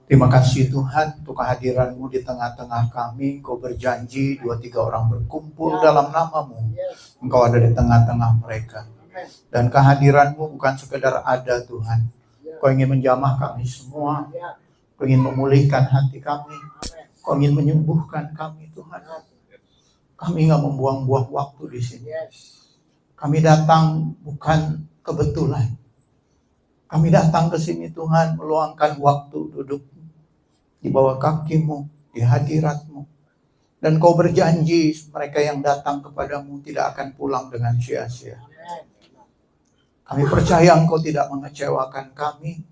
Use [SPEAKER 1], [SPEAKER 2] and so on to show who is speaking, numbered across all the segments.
[SPEAKER 1] Terima kasih Tuhan untuk kehadiran-Mu di tengah-tengah kami. Engkau berjanji 2-3 orang berkumpul dalam nama-Mu. Engkau ada di tengah-tengah mereka. Dan kehadiran-Mu bukan sekedar ada Tuhan. Engkau ingin menjamah kami semua. Engkau ingin memulihkan hati kami. Engkau ingin menyembuhkan kami Tuhan. Kami nggak membuang-buang waktu di sini. Kami datang bukan kebetulan. Kami datang ke sini Tuhan meluangkan waktu duduk di bawah kaki-Mu, di hadirat-Mu. Dan Kau berjanji mereka yang datang kepadamu tidak akan pulang dengan sia-sia. Kami percaya Engkau tidak mengecewakan kami.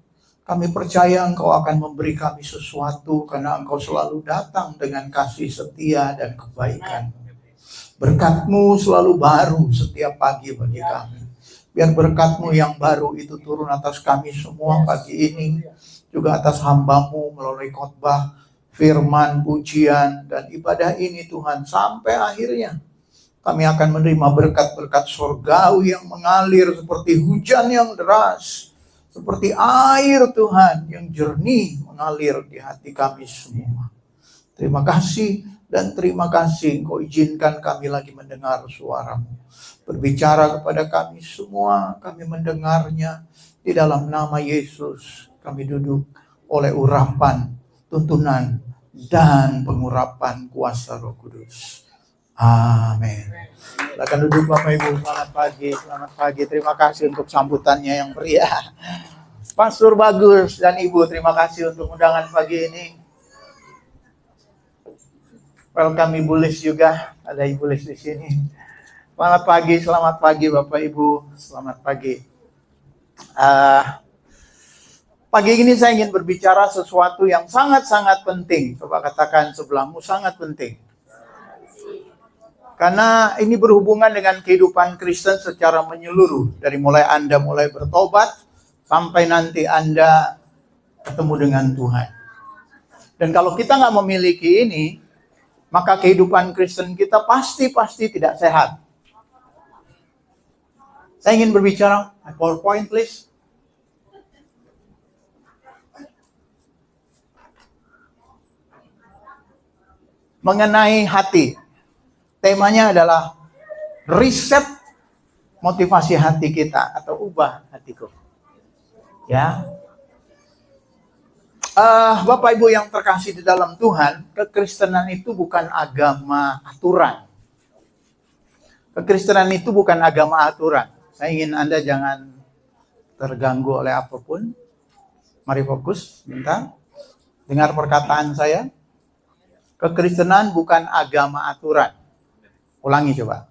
[SPEAKER 1] Kami percaya Engkau akan memberi kami sesuatu karena Engkau selalu datang dengan kasih setia dan kebaikan. Berkat-Mu selalu baru setiap pagi bagi kami. Biar berkat-Mu yang baru itu turun atas kami semua pagi ini. Juga atas hamba-Mu melalui khotbah, firman, pujian, dan ibadah ini Tuhan. Sampai akhirnya kami akan menerima berkat-berkat surgawi yang mengalir seperti hujan yang deras. Seperti air Tuhan yang jernih mengalir di hati kami semua. Terima kasih dan terima kasih Engkau izinkan kami lagi mendengar suara-Mu. Berbicara kepada kami semua, kami mendengarnya di dalam nama Yesus. Kami duduk oleh urapan, tuntunan, dan pengurapan kuasa Roh Kudus. Amin. Silakan duduk Bapak Ibu. Selamat pagi, selamat pagi. Terima kasih untuk sambutannya yang meriah. Pastor Bagus dan Ibu, terima kasih untuk undangan pagi ini. Welcome Ibu Lis juga, ada Ibu Lis di sini. Selamat pagi Bapak Ibu, selamat pagi. Pagi ini saya ingin berbicara sesuatu yang sangat-sangat penting. Coba katakan sebelahmu, sangat penting. Karena ini berhubungan dengan kehidupan Kristen secara menyeluruh. Dari mulai Anda mulai bertobat, sampai nanti Anda ketemu dengan Tuhan. Dan kalau kita nggak memiliki ini, maka kehidupan Kristen kita pasti tidak sehat. Saya ingin berbicara, PowerPoint please. Mengenai hati. Temanya adalah riset motivasi hati kita atau ubah hatiku. Ya. Bapak Ibu yang terkasih di dalam Tuhan, kekristenan itu bukan agama aturan. Kekristenan itu bukan agama aturan. Saya ingin Anda jangan terganggu oleh apapun. Mari fokus, bentar. Dengar perkataan saya. Kekristenan bukan agama aturan. Ulangi coba.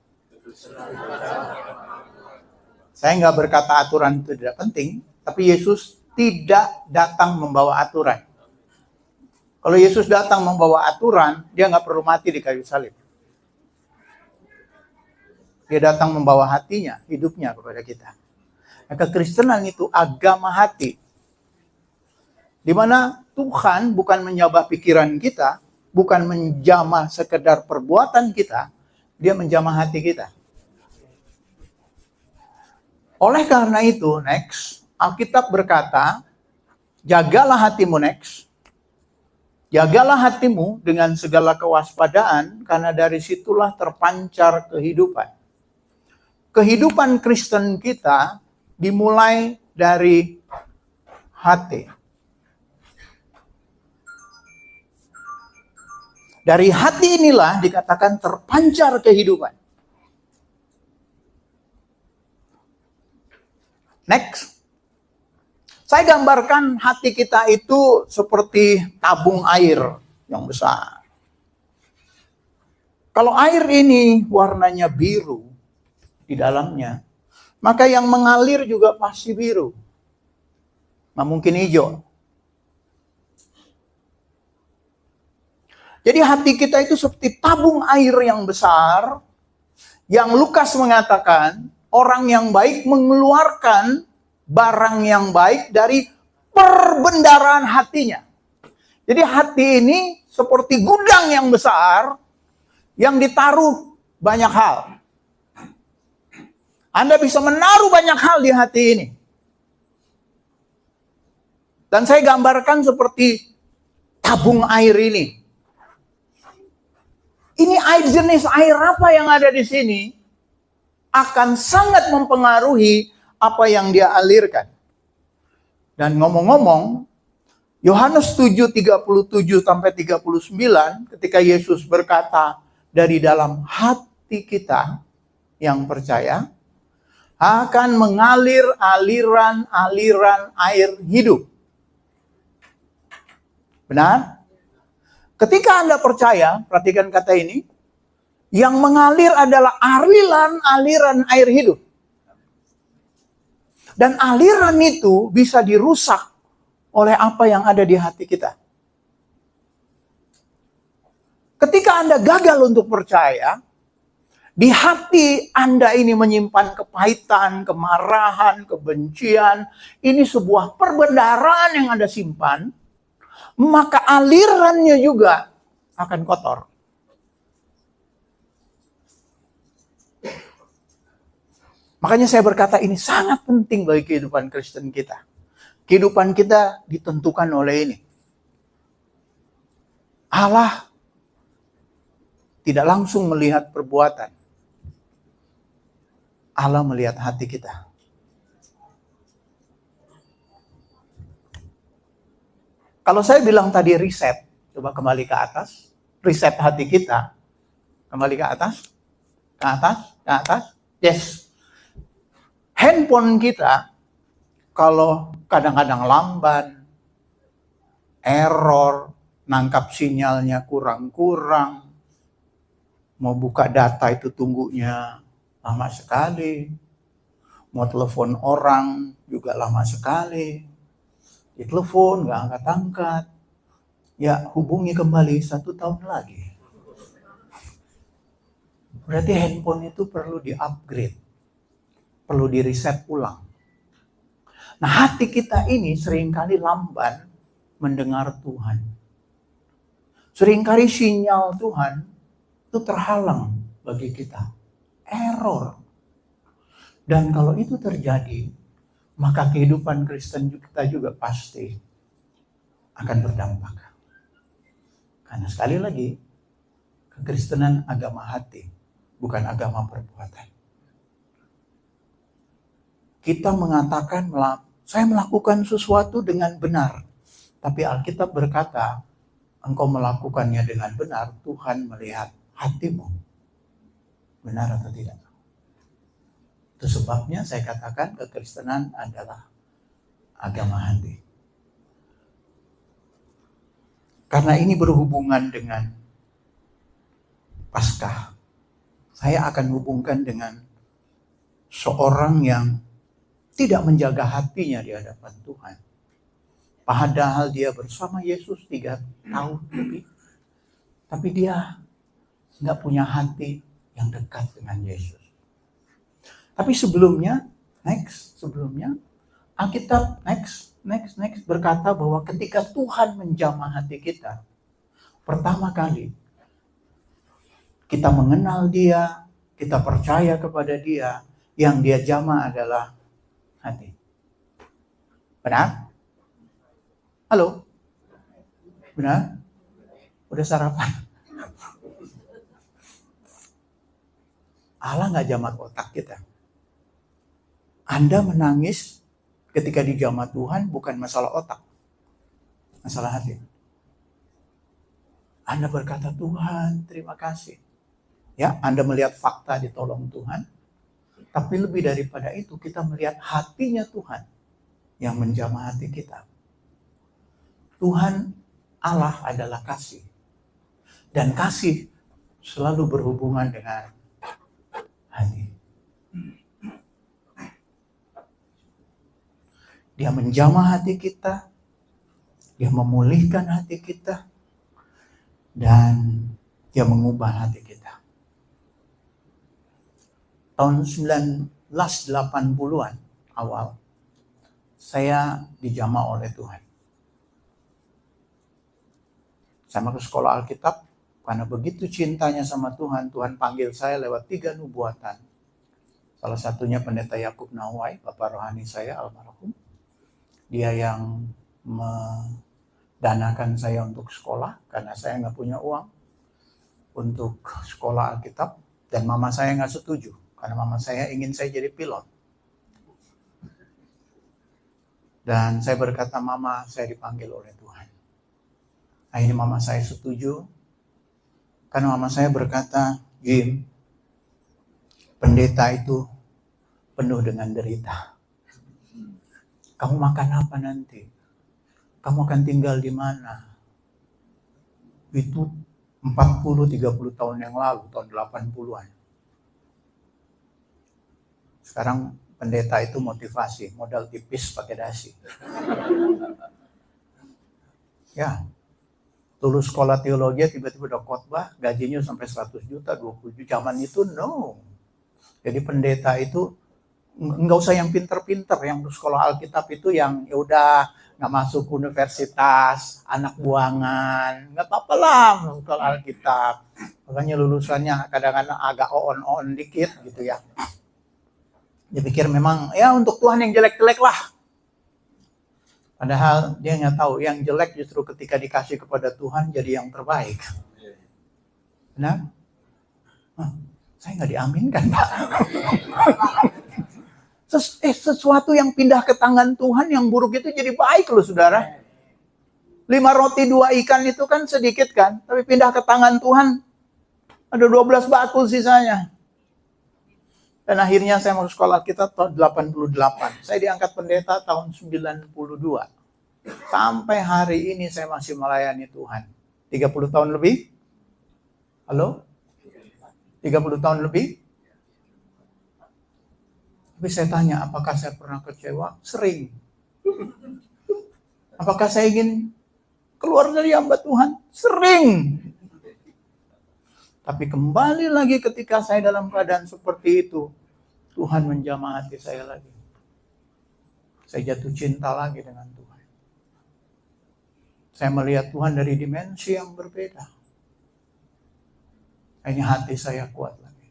[SPEAKER 1] Saya nggak berkata aturan itu tidak penting, tapi Yesus tidak datang membawa aturan. Kalau Yesus datang membawa aturan, dia nggak perlu mati di kayu salib. Dia datang membawa hatinya, hidupnya kepada kita. Nah, kekristenan itu agama hati. Di mana Tuhan bukan menjamah pikiran kita, bukan menjamah sekedar perbuatan kita, dia menjamah hati kita. Oleh karena itu, next, Alkitab berkata, jagalah hatimu next. Jagalah hatimu dengan segala kewaspadaan, karena dari situlah terpancar kehidupan. Kehidupan Kristen kita dimulai dari hati. Dari hati inilah dikatakan terpancar kehidupan. Next. Saya gambarkan hati kita itu seperti tabung air yang besar. Kalau air ini warnanya biru di dalamnya, maka yang mengalir juga pasti biru. Nggak mungkin hijau. Jadi hati kita itu seperti tabung air yang besar, yang Lukas mengatakan, orang yang baik mengeluarkan barang yang baik dari perbendaharaan hatinya. Jadi hati ini seperti gudang yang besar, yang ditaruh banyak hal. Anda bisa menaruh banyak hal di hati ini. Dan saya gambarkan seperti tabung air ini. Ini air, jenis air apa yang ada di sini akan sangat mempengaruhi apa yang dia alirkan. Dan ngomong-ngomong, Yohanes 7:37 sampai 39 ketika Yesus berkata, dari dalam hati kita yang percaya akan mengalir aliran-aliran air hidup. Benar? Ketika Anda percaya, perhatikan kata ini, yang mengalir adalah aliran air hidup. Dan aliran itu bisa dirusak oleh apa yang ada di hati kita. Ketika Anda gagal untuk percaya, di hati Anda ini menyimpan kepahitan, kemarahan, kebencian. Ini sebuah perbendaharaan yang Anda simpan. Maka alirannya juga akan kotor. Makanya saya berkata ini sangat penting bagi kehidupan Kristen kita. Kehidupan kita ditentukan oleh ini. Allah tidak langsung melihat perbuatan. Allah melihat hati kita. Kalau saya bilang tadi riset, coba kembali ke atas. Riset hati kita. Kembali ke atas. Ke atas. Ke atas. Yes. Handphone kita, kalau kadang-kadang lamban, error, nangkap sinyalnya kurang-kurang, mau buka data itu tunggunya lama sekali, mau telepon orang juga lama sekali, ditelepon nggak angkat-angkat, ya hubungi kembali 1 tahun lagi. Berarti handphone itu perlu di-upgrade, perlu di-reset ulang. Nah, hati kita ini seringkali lamban mendengar Tuhan. Seringkali sinyal Tuhan itu terhalang bagi kita. Error. Dan kalau itu terjadi, maka kehidupan Kristen kita juga pasti akan berdampak. Karena sekali lagi, kekristenan agama hati, bukan agama perbuatan. Kita mengatakan, saya melakukan sesuatu dengan benar. Tapi Alkitab berkata, engkau melakukannya dengan benar, Tuhan melihat hatimu. Benar atau tidak? Itu sebabnya saya katakan kekristenan adalah agama hati. Karena ini berhubungan dengan Paskah. Saya akan hubungkan dengan seorang yang tidak menjaga hatinya di hadapan Tuhan. Padahal dia bersama Yesus 3 tahun lebih. Tapi dia nggak punya hati yang dekat dengan Yesus. Tapi sebelumnya, Alkitab next berkata bahwa ketika Tuhan menjamah hati kita, pertama kali kita mengenal Dia, kita percaya kepada Dia, yang Dia jamah adalah hati. Benar? Halo? Benar? Udah sarapan? Allah nggak jamah otak kita. Anda menangis ketika dijamah Tuhan bukan masalah otak, masalah hati. Anda berkata, Tuhan terima kasih. Ya, Anda melihat fakta ditolong Tuhan. Tapi lebih daripada itu, kita melihat hatinya Tuhan yang menjamah hati kita. Tuhan Allah adalah kasih. Dan kasih selalu berhubungan dengan hati. Dia menjamah hati kita, dia memulihkan hati kita, dan dia mengubah hati kita. Tahun 1980-an awal, saya dijamah oleh Tuhan. Saya masuk sekolah Alkitab, karena begitu cintanya sama Tuhan, Tuhan panggil saya lewat 3 nubuatan. Salah satunya Pendeta Yakub Nawai, Bapak rohani saya almarhum. Dia yang danakan saya untuk sekolah karena saya nggak punya uang untuk sekolah Alkitab, dan mama saya nggak setuju karena mama saya ingin saya jadi pilot. Dan saya berkata, mama, saya dipanggil oleh Tuhan. Akhirnya mama saya setuju karena mama saya berkata, Jim, pendeta itu penuh dengan derita. Kamu makan apa nanti? Kamu akan tinggal di mana? Itu 40-30 tahun yang lalu, tahun 80-an. Sekarang pendeta itu motivasi, modal tipis pakai dasi. Ya, lulus sekolah teologi tiba-tiba udah khotbah, gajinya sampai 100 juta, 20 juta. Zaman itu no. Jadi pendeta itu nggak usah yang pinter-pinter, yang sekolah Alkitab itu yang ya udah nggak masuk universitas, anak buangan, nggak apa-apa lah sekolah Alkitab. Makanya lulusannya kadang-kadang agak on dikit gitu ya. Dia pikir memang ya untuk Tuhan yang jelek-jelek lah. Padahal dia nggak tahu yang jelek justru ketika dikasih kepada Tuhan jadi yang terbaik. Benar? Saya nggak diaminkan, Pak. Sesuatu yang pindah ke tangan Tuhan yang buruk itu jadi baik loh, saudara. 5 roti 2 ikan itu kan sedikit kan, tapi pindah ke tangan Tuhan ada 12 bakul sisanya. Dan akhirnya saya masuk sekolah kita tahun 88. Saya diangkat pendeta tahun 92. Sampai hari ini saya masih melayani Tuhan. 30 tahun lebih? Halo? 30 tahun lebih? Tapi saya tanya, apakah saya pernah kecewa? Sering. Apakah saya ingin keluar dari hamba Tuhan? Sering. Tapi kembali lagi ketika saya dalam keadaan seperti itu, Tuhan menjamah hati saya lagi. Saya jatuh cinta lagi dengan Tuhan. Saya melihat Tuhan dari dimensi yang berbeda. Hanya hati saya kuat lagi.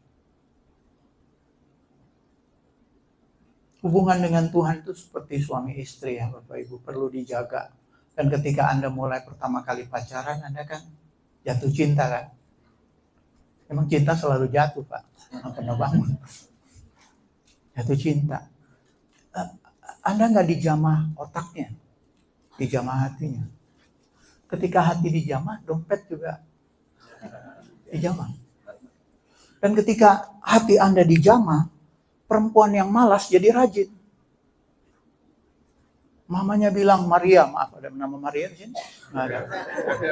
[SPEAKER 1] Hubungan dengan Tuhan itu seperti suami istri ya Bapak Ibu, perlu dijaga. Dan ketika Anda mulai pertama kali pacaran, Anda kan jatuh cinta kan. Emang cinta selalu jatuh Pak, nggak pernah bangun. Jatuh cinta. Anda nggak dijamah otaknya, dijamah hatinya. Ketika hati dijamah, dompet juga dijamah. Dan ketika hati Anda dijamah, perempuan yang malas jadi rajin. Mamanya bilang, Maria, maaf ada nama Maria di sini? Nggak ada.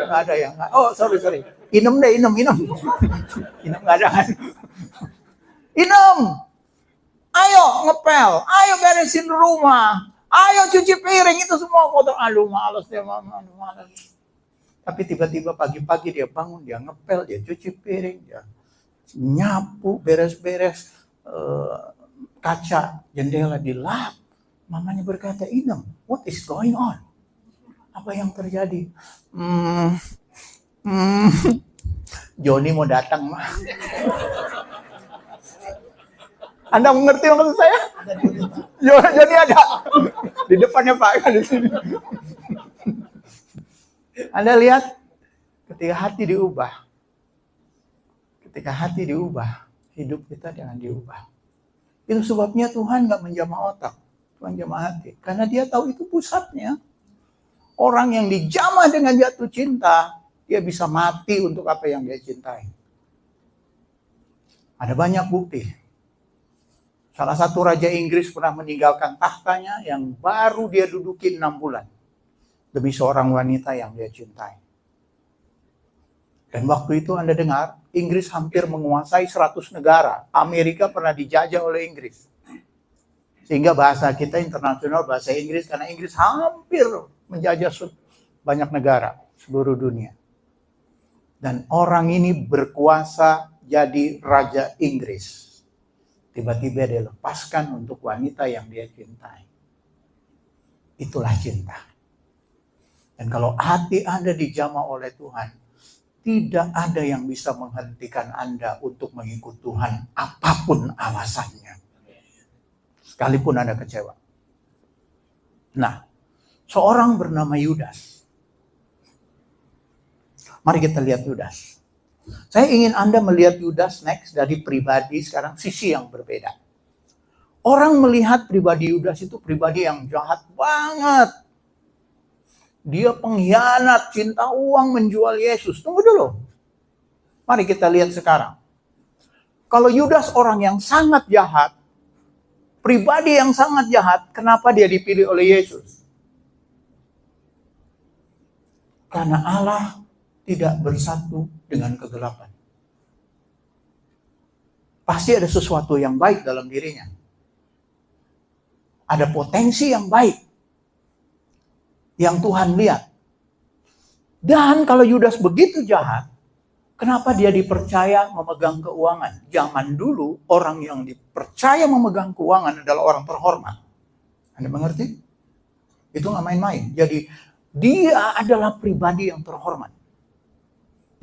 [SPEAKER 1] Nggak ada ya? Oh, sorry. Inem deh, Inem. Inem nggak ada kan? Inem, ayo ngepel, ayo beresin rumah, ayo cuci piring, itu semua kotor. Aduh, malas dia, mama, malas. Tapi tiba-tiba pagi-pagi dia bangun, dia ngepel, dia cuci piring, dia nyapu, beres-beres kaca jendela dilap. Mamanya berkata, Inem, what is going on? Apa yang terjadi? Joni mau datang, Ma. Anda mengerti maksud saya? Joni ada di depannya Pak, di sini. Anda lihat, ketika hati diubah, hidup kita jangan diubah. Itu sebabnya Tuhan gak menjamah otak, Tuhan jamah hati. Karena dia tahu itu pusatnya. Orang yang dijamah dengan jatuh cinta, dia bisa mati untuk apa yang dia cintai. Ada banyak bukti. Salah satu raja Inggris pernah meninggalkan tahtanya yang baru dia duduki 6 bulan. Demi seorang wanita yang dia cintai. Dan waktu itu Anda dengar, Inggris hampir menguasai 100 negara. Amerika pernah dijajah oleh Inggris. Sehingga bahasa kita internasional bahasa Inggris, karena Inggris hampir menjajah banyak negara seluruh dunia. Dan orang ini berkuasa jadi Raja Inggris. Tiba-tiba dia lepaskan untuk wanita yang dia cintai. Itulah cinta. Dan kalau hati Anda dijamah oleh Tuhan, tidak ada yang bisa menghentikan Anda untuk mengikut Tuhan apapun alasannya. Sekalipun Anda kecewa. Nah, seorang bernama Yudas. Mari kita lihat Yudas. Saya ingin Anda melihat Yudas next dari pribadi sekarang sisi yang berbeda. Orang melihat pribadi Yudas itu pribadi yang jahat banget. Dia pengkhianat, cinta uang, menjual Yesus. Tunggu dulu. Mari kita lihat sekarang. Kalau Yudas orang yang sangat jahat, pribadi yang sangat jahat, kenapa dia dipilih oleh Yesus? Karena Allah tidak bersatu dengan kegelapan. Pasti ada sesuatu yang baik dalam dirinya. Ada potensi yang baik yang Tuhan lihat. Dan kalau Yudas begitu jahat, kenapa dia dipercaya memegang keuangan? Zaman dulu orang yang dipercaya memegang keuangan adalah orang terhormat. Anda mengerti? Itu nggak main-main. Jadi dia adalah pribadi yang terhormat.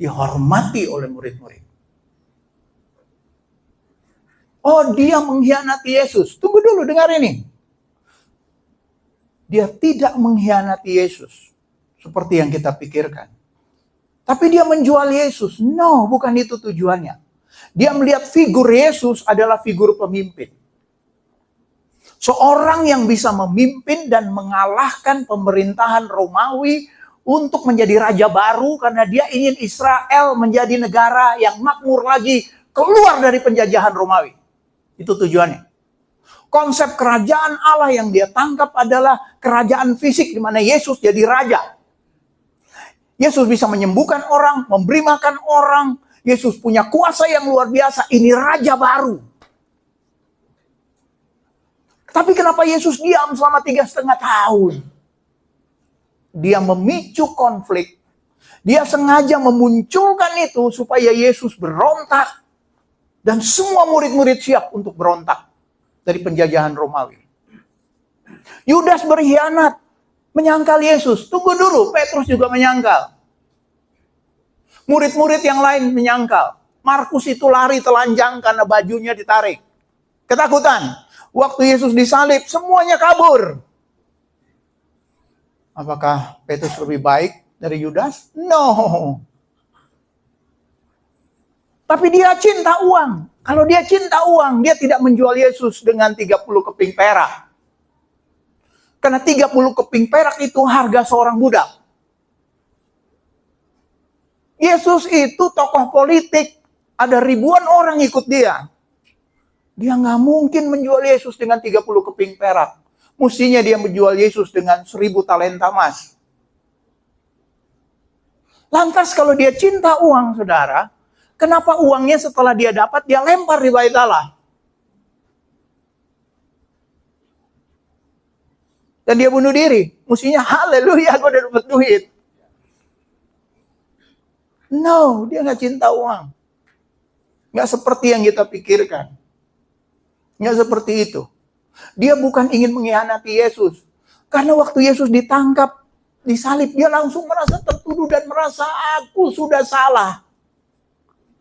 [SPEAKER 1] Dihormati oleh murid-murid. Oh, dia mengkhianati Yesus. Tunggu dulu, dengar ini. Dia tidak mengkhianati Yesus seperti yang kita pikirkan. Tapi dia menjual Yesus. No, bukan itu tujuannya. Dia melihat figur Yesus adalah figur pemimpin. Seorang yang bisa memimpin dan mengalahkan pemerintahan Romawi untuk menjadi raja baru karena dia ingin Israel menjadi negara yang makmur lagi, keluar dari penjajahan Romawi. Itu tujuannya. Konsep kerajaan Allah yang dia tangkap adalah kerajaan fisik di mana Yesus jadi raja. Yesus bisa menyembuhkan orang, memberi makan orang. Yesus punya kuasa yang luar biasa. Ini raja baru. Tapi kenapa Yesus diam selama 3,5 tahun? Dia memicu konflik. Dia sengaja memunculkan itu supaya Yesus berontak. Dan semua murid-murid siap untuk berontak dari penjajahan Romawi. Yudas berkhianat, menyangkal Yesus. Tunggu dulu, Petrus juga menyangkal. Murid-murid yang lain menyangkal. Markus itu lari telanjang karena bajunya ditarik. Ketakutan. Waktu Yesus disalib, semuanya kabur. Apakah Petrus lebih baik dari Yudas? No. Tapi dia cinta uang. Kalau dia cinta uang, dia tidak menjual Yesus dengan 30 keping perak. Karena 30 keping perak itu harga seorang budak. Yesus itu tokoh politik. Ada ribuan orang ikut dia. Dia nggak mungkin menjual Yesus dengan 30 keping perak. Mestinya dia menjual Yesus dengan 1000 talenta emas. Lantas kalau dia cinta uang, saudara, kenapa uangnya setelah dia dapat, dia lempar di bait Allah? Dan dia bunuh diri. Mestinya haleluya, gue udah dapat duit. No, dia nggak cinta uang. Nggak seperti yang kita pikirkan. Nggak seperti itu. Dia bukan ingin mengkhianati Yesus. Karena waktu Yesus ditangkap, disalib, dia langsung merasa tertuduh dan merasa aku sudah salah.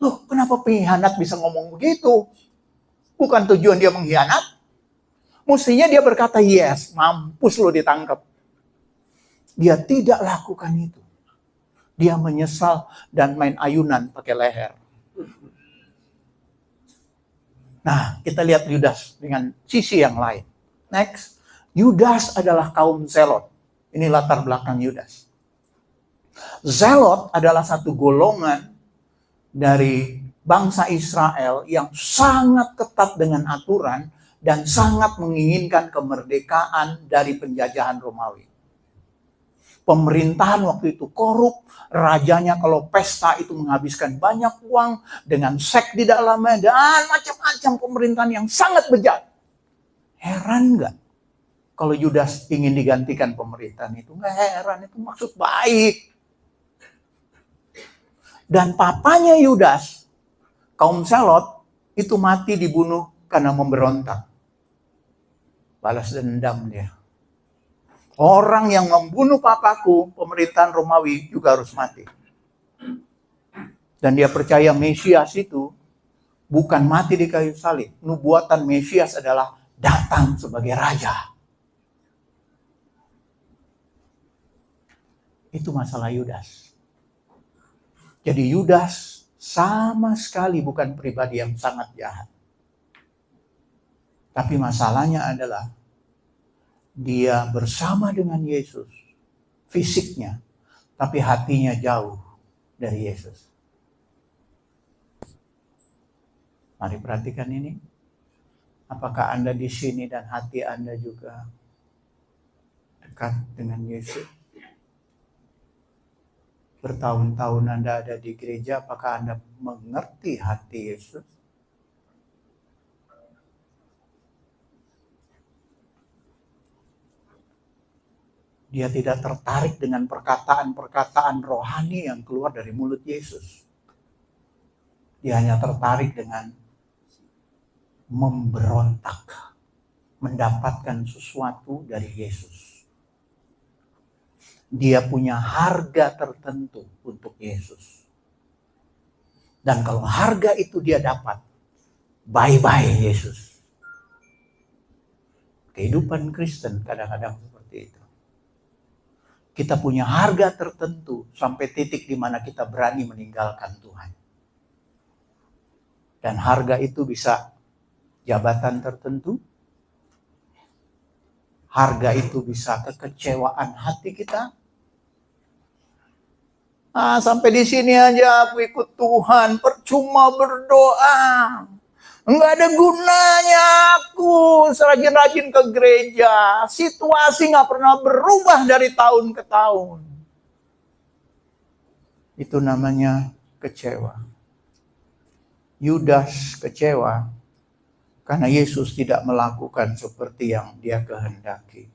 [SPEAKER 1] Loh, kenapa pengkhianat bisa ngomong begitu? Bukan tujuan dia mengkhianat. Mestinya dia berkata, yes, mampus lo ditangkap. Dia tidak lakukan itu. Dia menyesal dan main ayunan pakai leher. Nah, kita lihat Yudas dengan sisi yang lain. Next, Yudas adalah kaum Zelot. Ini latar belakang Yudas. Zelot adalah satu golongan dari bangsa Israel yang sangat ketat dengan aturan dan sangat menginginkan kemerdekaan dari penjajahan Romawi. Pemerintahan waktu itu korup, rajanya kalau pesta itu menghabiskan banyak uang dengan seks di dalamnya dan macam-macam pemerintahan yang sangat bejat. Heran nggak kalau Yudas ingin digantikan pemerintahan itu? Nggak heran, itu maksud baik. Dan papanya Yudas, kaum Zelot, itu mati dibunuh karena memberontak. Balas dendam dia. Orang yang membunuh papaku, pemerintahan Romawi juga harus mati. Dan dia percaya Mesias itu bukan mati di kayu salib. Nubuatan Mesias adalah datang sebagai raja. Itu masalah Yudas. Jadi Yudas sama sekali bukan pribadi yang sangat jahat. Tapi masalahnya adalah dia bersama dengan Yesus fisiknya, tapi hatinya jauh dari Yesus. Mari perhatikan ini. Apakah Anda di sini dan hati Anda juga dekat dengan Yesus? Bertahun-tahun Anda ada di gereja, apakah Anda mengerti hati Yesus? Dia tidak tertarik dengan perkataan-perkataan rohani yang keluar dari mulut Yesus. Dia hanya tertarik dengan memberontak, mendapatkan sesuatu dari Yesus. Dia punya harga tertentu untuk Yesus. Dan kalau harga itu dia dapat, bye-bye Yesus. Kehidupan Kristen kadang-kadang seperti itu. Kita punya harga tertentu sampai titik di mana kita berani meninggalkan Tuhan. Dan harga itu bisa jabatan tertentu. Harga itu bisa kekecewaan hati kita. Sampai di sini aja aku ikut Tuhan, percuma berdoa. Enggak ada gunanya aku serajin-rajin ke gereja. Situasi gak pernah berubah dari tahun ke tahun. Itu namanya kecewa. Yudas kecewa karena Yesus tidak melakukan seperti yang dia kehendaki.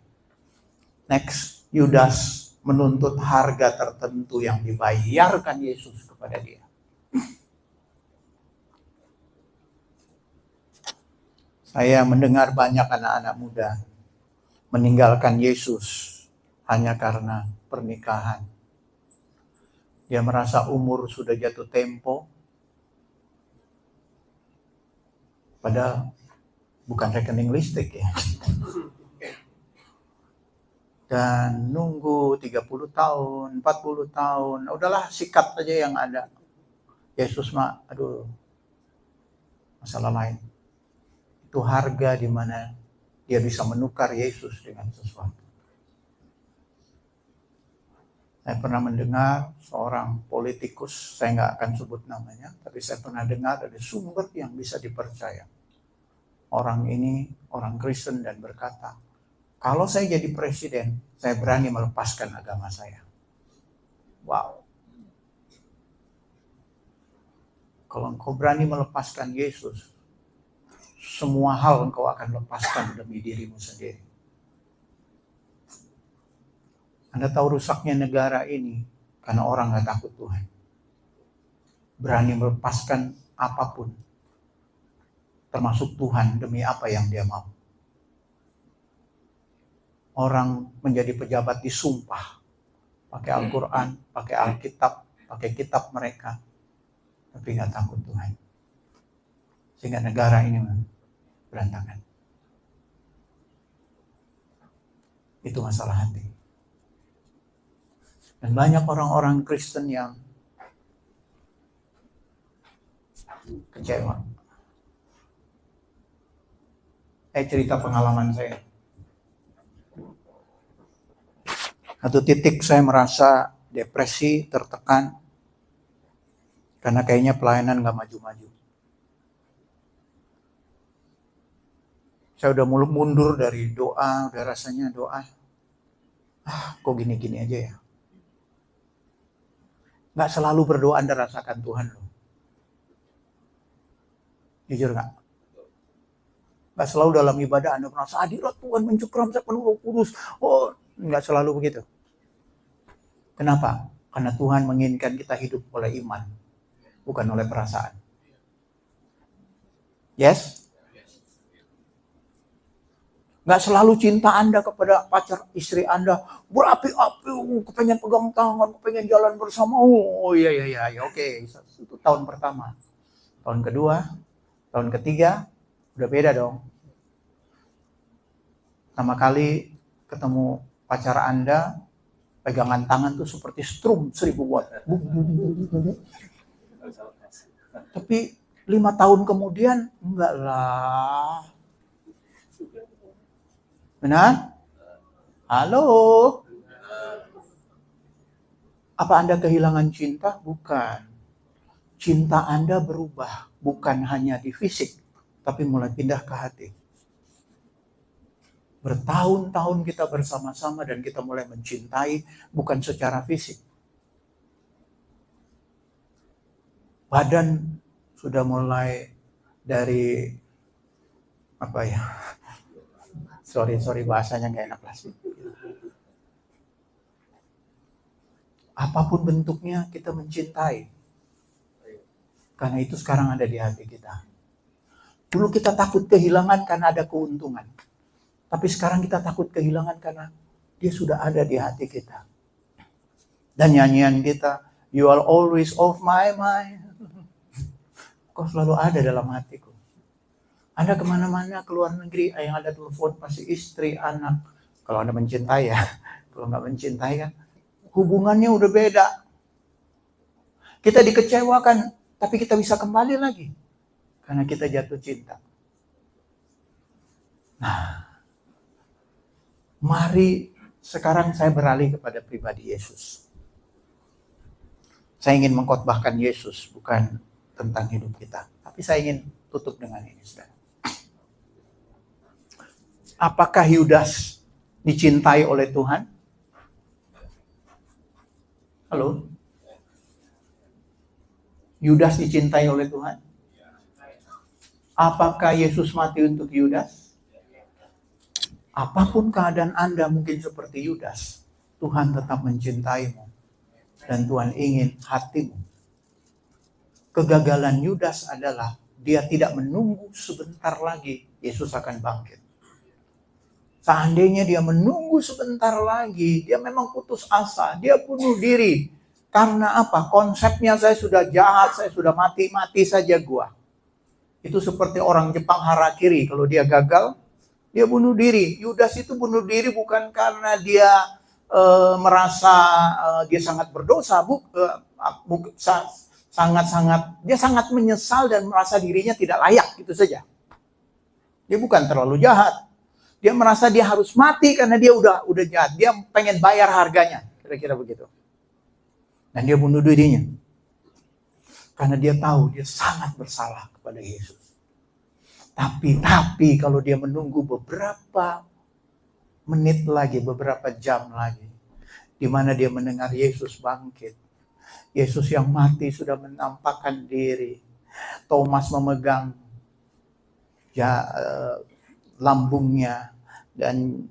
[SPEAKER 1] Next, Yudas menuntut harga tertentu yang dibayarkan Yesus kepada dia. Saya mendengar banyak anak-anak muda meninggalkan Yesus hanya karena pernikahan. Dia merasa umur sudah jatuh tempo. Padahal bukan rekening listrik ya. Dan nunggu 30 tahun, 40 tahun. Udahlah sikat aja yang ada. Yesus mah, aduh, masalah lain. Itu harga di mana dia bisa menukar Yesus dengan sesuatu. Saya pernah mendengar seorang politikus, saya nggak akan sebut namanya, tapi saya pernah dengar dari sumber yang bisa dipercaya. Orang ini orang Kristen dan berkata, kalau saya jadi presiden, saya berani melepaskan agama saya. Wow. Kalau engkau berani melepaskan Yesus, semua hal engkau akan lepaskan demi dirimu sendiri. Anda tahu rusaknya negara ini karena orang gak takut Tuhan. Berani melepaskan apapun, termasuk Tuhan demi apa yang dia mau. Orang menjadi pejabat disumpah, pakai Al-Quran, pakai Alkitab, pakai kitab mereka, tapi gak takut Tuhan. Sehingga negara ini berantakan. Itu masalah hati. Dan banyak orang-orang Kristen yang kecewa. Cerita pengalaman saya. Satu titik saya merasa depresi, tertekan, karena kayaknya pelayanan gak maju-maju. Saya udah mulai mundur dari doa, udah rasanya doa. Kok gini-gini aja ya. Gak selalu berdoa Anda rasakan Tuhan loh. Jujur gak? Gak selalu dalam ibadah Anda merasa hadirat Tuhan mencengkeram saya penuh Roh Kudus. Oh, gak selalu begitu. Kenapa? Karena Tuhan menginginkan kita hidup oleh iman, bukan oleh perasaan. Yes? Gak selalu cinta Anda kepada pacar istri Anda berapi-api, kepengen pegang tangan, kepengen jalan bersama. Oh iya, oke. Itu tahun pertama. Tahun kedua, tahun ketiga, udah beda dong. Pertama kali ketemu pacar Anda, Pegangan tangan tuh seperti strum 1000 watt. Tapi 5 tahun kemudian, enggak lah. Benar? Halo? Apa Anda kehilangan cinta? Bukan. Cinta Anda berubah. Bukan hanya di fisik, tapi mulai pindah ke hati. Bertahun-tahun kita bersama-sama dan kita mulai mencintai bukan secara fisik. Badan sudah mulai dari apa ya? Sorry bahasanya nggak enak lah sih. Apapun bentuknya kita mencintai. Karena itu sekarang ada di hati kita. Dulu kita takut kehilangan karena ada keuntungan. Tapi sekarang kita takut kehilangan karena dia sudah ada di hati kita. Dan nyanyian kita, you are always of my mind. Kau selalu ada dalam hatiku. Anda kemana-mana, keluar negeri, yang ada telepon pasti istri, anak. Kalau Anda mencintai ya. Kalau nggak mencintai kan, hubungannya udah beda. Kita dikecewakan, tapi kita bisa kembali lagi. Karena kita jatuh cinta. Nah, mari sekarang saya beralih kepada pribadi Yesus. Saya ingin mengkhotbahkan Yesus, bukan tentang hidup kita. Tapi saya ingin tutup dengan ini, saudara. Apakah Yudas dicintai oleh Tuhan? Halo? Yudas dicintai oleh Tuhan? Apakah Yesus mati untuk Yudas? Apapun keadaan Anda mungkin seperti Yudas, Tuhan tetap mencintaimu. Dan Tuhan ingin hatimu. Kegagalan Yudas adalah dia tidak menunggu sebentar lagi Yesus akan bangkit. Seandainya dia menunggu sebentar lagi, dia memang putus asa, dia bunuh diri. Karena apa? Konsepnya saya sudah jahat, saya sudah mati saja gua. Itu seperti orang Jepang harakiri, kalau dia gagal, dia bunuh diri. Yudas itu bunuh diri bukan karena dia merasa dia sangat berdosa, dia sangat menyesal dan merasa dirinya tidak layak, gitu saja. Dia bukan terlalu jahat. Dia merasa dia harus mati karena dia udah jahat. Dia pengen bayar harganya, kira-kira begitu. Dan dia bunuh dirinya. Karena dia tahu dia sangat bersalah kepada Yesus. Tapi kalau dia menunggu beberapa menit lagi, beberapa jam lagi, di mana dia mendengar Yesus bangkit. Yesus yang mati sudah menampakkan diri. Thomas memegang lambungnya dan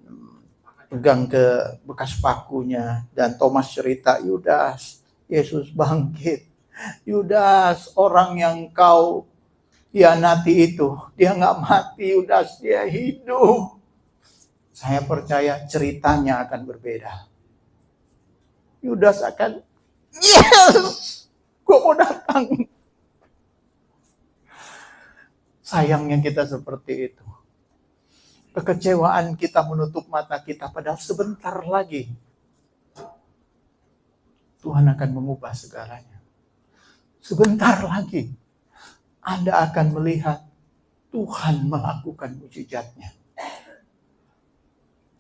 [SPEAKER 1] pegang ke bekas pakunya. Dan Thomas cerita, Yudas, Yesus bangkit. Yudas, orang yang kau hianati itu, dia nggak mati, Yudas, dia hidup. Saya percaya ceritanya akan berbeda. Yudas akan, yes, gue mau datang. Sayangnya kita seperti itu. Kekecewaan kita menutup mata kita, padahal sebentar lagi Tuhan akan mengubah segalanya. Sebentar lagi Anda akan melihat Tuhan melakukan mujizatnya.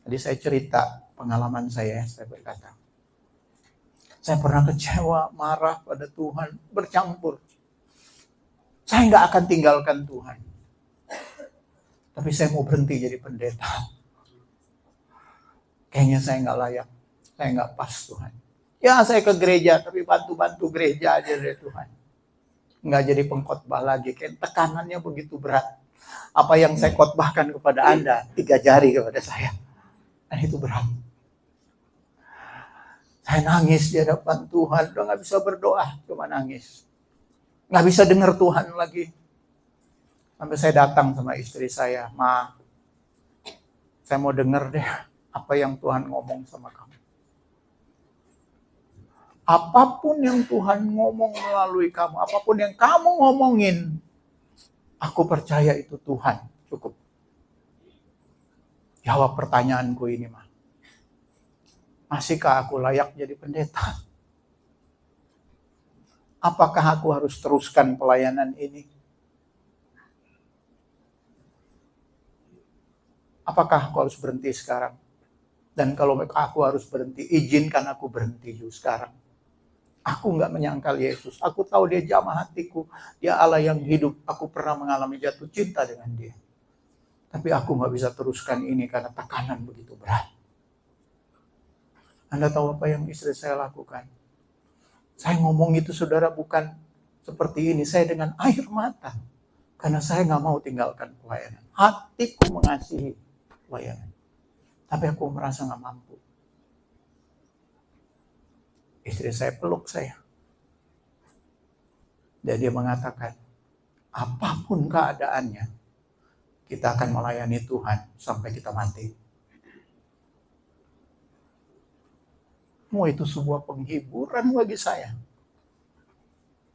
[SPEAKER 1] Tadi saya cerita pengalaman saya berkata, saya pernah kecewa, marah pada Tuhan, bercampur. Saya nggak akan tinggalkan Tuhan. Tapi saya mau berhenti jadi pendeta. Kayaknya saya nggak layak, saya nggak pas Tuhan. Ya saya ke gereja, tapi bantu-bantu gereja aja deh Tuhan. Nggak jadi pengkhotbah lagi, kayak tekanannya begitu berat. Apa yang saya khotbahkan kepada Anda, 3 jari kepada saya. Dan itu berat. Saya nangis di hadapan Tuhan, udah nggak bisa berdoa, cuma nangis. Nggak bisa dengar Tuhan lagi. Sampai saya datang sama istri saya, Ma, saya mau dengar deh apa yang Tuhan ngomong sama kamu. Apapun yang Tuhan ngomong melalui kamu, apapun yang kamu ngomongin, aku percaya itu Tuhan, cukup. Jawab pertanyaanku ini, Ma. Masihkah aku layak jadi pendeta? Apakah aku harus teruskan pelayanan ini? Apakah aku harus berhenti sekarang? Dan kalau aku harus berhenti, izinkan aku berhenti sekarang. Aku nggak menyangkal Yesus. Aku tahu dia jamah hatiku. Dia Allah yang hidup. Aku pernah mengalami jatuh cinta dengan dia. Tapi aku nggak bisa teruskan ini karena tekanan begitu berat. Anda tahu apa yang istri saya lakukan? Saya ngomong itu saudara bukan seperti ini. Saya dengan air mata. Karena saya nggak mau tinggalkan pelayanan. Hatiku mengasihi pelayanan. Tapi aku merasa nggak mampu. Istri saya peluk saya. Dan dia mengatakan, apapun keadaannya, kita akan melayani Tuhan sampai kita mati. Itu sebuah penghiburan bagi saya.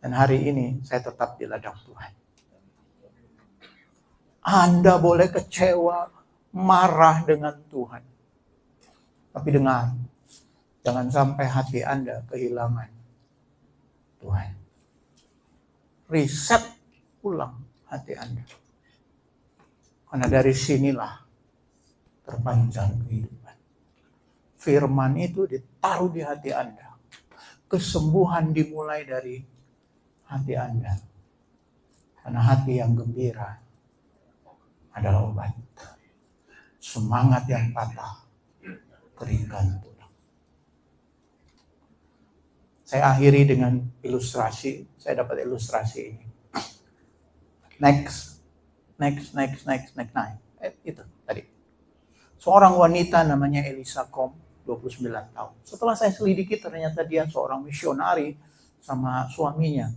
[SPEAKER 1] Dan hari ini saya tetap di ladang Tuhan. Anda boleh kecewa, marah dengan Tuhan. Tapi dengar, jangan sampai hati Anda kehilangan Tuhan. Riset ulang hati Anda. Karena dari sinilah terpanjang kehidupan. Firman itu ditaruh di hati Anda. Kesembuhan dimulai dari hati Anda. Karena hati yang gembira adalah obat. Semangat yang patah keringkan tulang. Saya akhiri dengan ilustrasi. Saya dapat ilustrasi ini. Next. Itu tadi. Seorang wanita namanya Elisa Kom, 29 tahun. Setelah saya selidiki ternyata dia seorang misionari sama suaminya.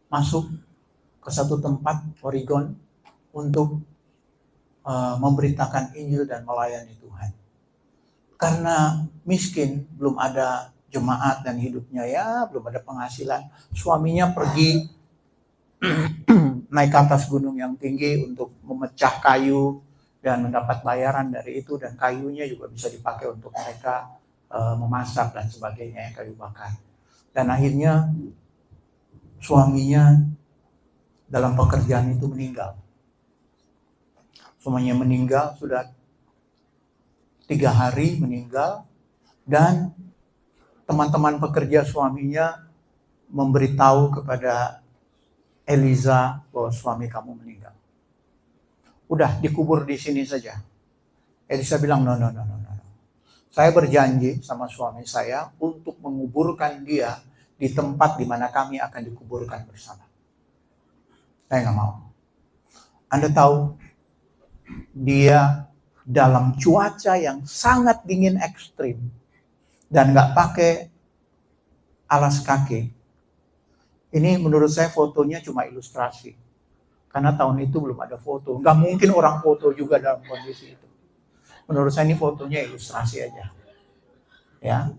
[SPEAKER 1] Masuk ke satu tempat Oregon untuk memberitakan Injil dan melayani Tuhan. Karena miskin, belum ada jemaat dan hidupnya belum ada penghasilan. Suaminya pergi naik ke atas gunung yang tinggi untuk memecah kayu dan mendapat bayaran dari itu, dan kayunya juga bisa dipakai untuk mereka memasak dan sebagainya, kayu bakar. Dan akhirnya suaminya dalam pekerjaan itu meninggal. Suaminya meninggal, sudah 3 hari meninggal, dan teman-teman pekerja suaminya memberitahu kepada Elisa bahwa suami kamu meninggal. Udah dikubur di sini saja. Elisa bilang, no. Saya berjanji sama suami saya untuk menguburkan dia di tempat di mana kami akan dikuburkan bersama. Saya nggak mau. Anda tahu, dia dalam cuaca yang sangat dingin ekstrim dan nggak pakai alas kaki. Ini menurut saya fotonya cuma ilustrasi. Karena tahun itu belum ada foto. Nggak mungkin orang foto juga dalam kondisi itu. Menurut saya ini fotonya ilustrasi aja. Ya,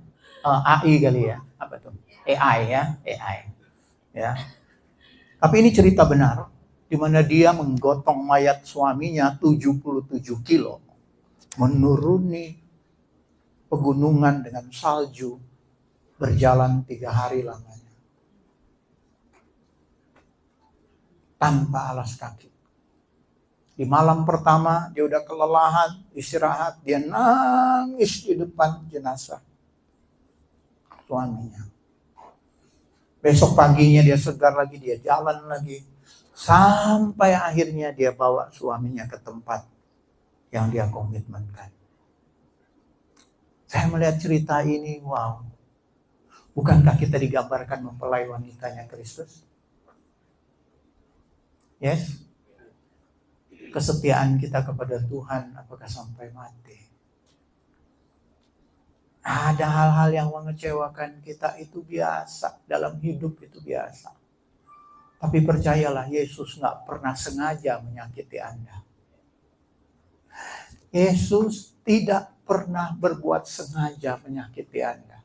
[SPEAKER 1] AI kali ya. Apa tuh? AI ya, AI. Ya. Tapi ini cerita benar, di mana dia menggotong mayat suaminya 77 kilo, menuruni pegunungan dengan salju, berjalan 3 hari lamanya. Tanpa alas kaki. Di malam pertama dia udah kelelahan, istirahat, dia nangis di depan jenazah suaminya. Besok paginya dia segar lagi, dia jalan lagi. Sampai akhirnya dia bawa suaminya ke tempat yang dia komitmenkan. Saya melihat cerita ini, wow. Bukankah kita digambarkan mempelai wanitanya Kristus? Yes? Kesetiaan kita kepada Tuhan apakah sampai mati? Ada hal-hal yang mengecewakan kita, itu biasa. Dalam hidup itu biasa. Tapi percayalah, Yesus gak pernah sengaja menyakiti Anda. Yesus tidak pernah berbuat sengaja menyakiti Anda.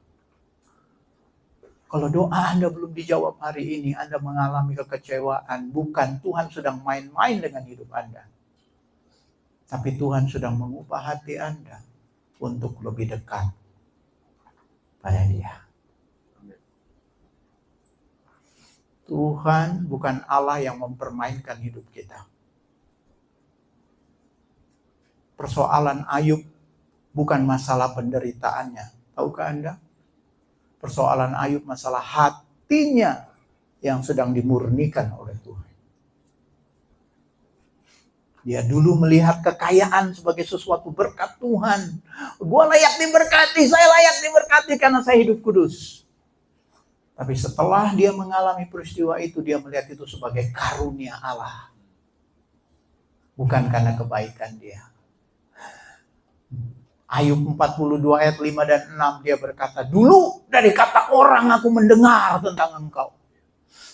[SPEAKER 1] Kalau doa Anda belum dijawab hari ini, Anda mengalami kekecewaan. Bukan Tuhan sedang main-main dengan hidup Anda. Tapi Tuhan sedang mengubah hati Anda untuk lebih dekat pada Dia. Tuhan bukan Allah yang mempermainkan hidup kita. Persoalan Ayub bukan masalah penderitaannya. Tahukah Anda? Persoalan Ayub masalah hatinya yang sedang dimurnikan oleh Tuhan. Dia dulu melihat kekayaan sebagai sesuatu berkat Tuhan. Gua layak diberkati, saya layak diberkati karena saya hidup kudus. Tapi setelah dia mengalami peristiwa itu, dia melihat itu sebagai karunia Allah. Bukan karena kebaikan dia. Ayub 42 ayat 5 dan 6 dia berkata, dulu dari kata orang aku mendengar tentang engkau.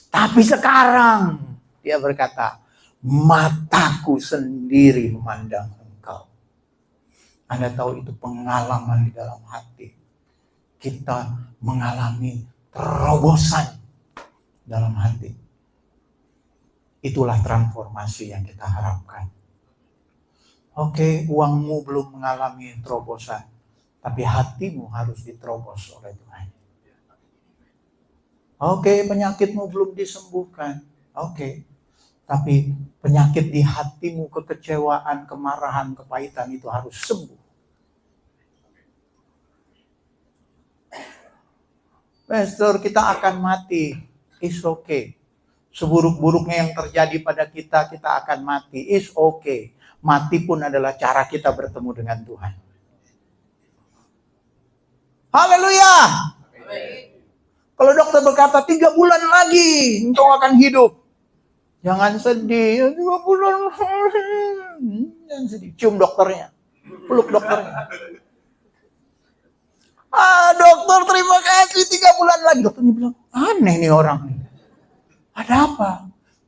[SPEAKER 1] Tapi sekarang dia berkata, mataku sendiri memandang engkau. Anda tahu itu pengalaman di dalam hati. Kita mengalami terobosan dalam hati. Itulah transformasi yang kita harapkan. Oke, uangmu belum mengalami terobosan, tapi hatimu harus diterobos oleh Tuhan. Oke, penyakitmu belum disembuhkan. Oke, tapi penyakit di hatimu, kekecewaan, kemarahan, kepahitan itu harus sembuh. Pastor, kita akan mati. It's okay. Seburuk-buruknya yang terjadi pada kita, kita akan mati. It's okay. Mati pun adalah cara kita bertemu dengan Tuhan. Haleluya. Kalau dokter berkata 3 bulan lagi engkau akan hidup, jangan sedih. 2 bulan. Jangan sedih. Cium dokternya. Peluk dokternya. Dokter terima kasih 3 bulan lagi. Dokternya bilang, aneh nih orang. Ada apa?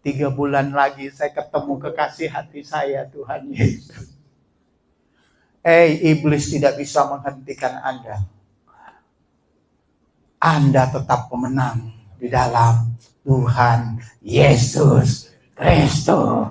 [SPEAKER 1] 3 bulan lagi saya ketemu kekasih hati saya, Tuhan Yesus. Iblis tidak bisa menghentikan Anda. Anda tetap pemenang di dalam Tuhan Yesus Kristus.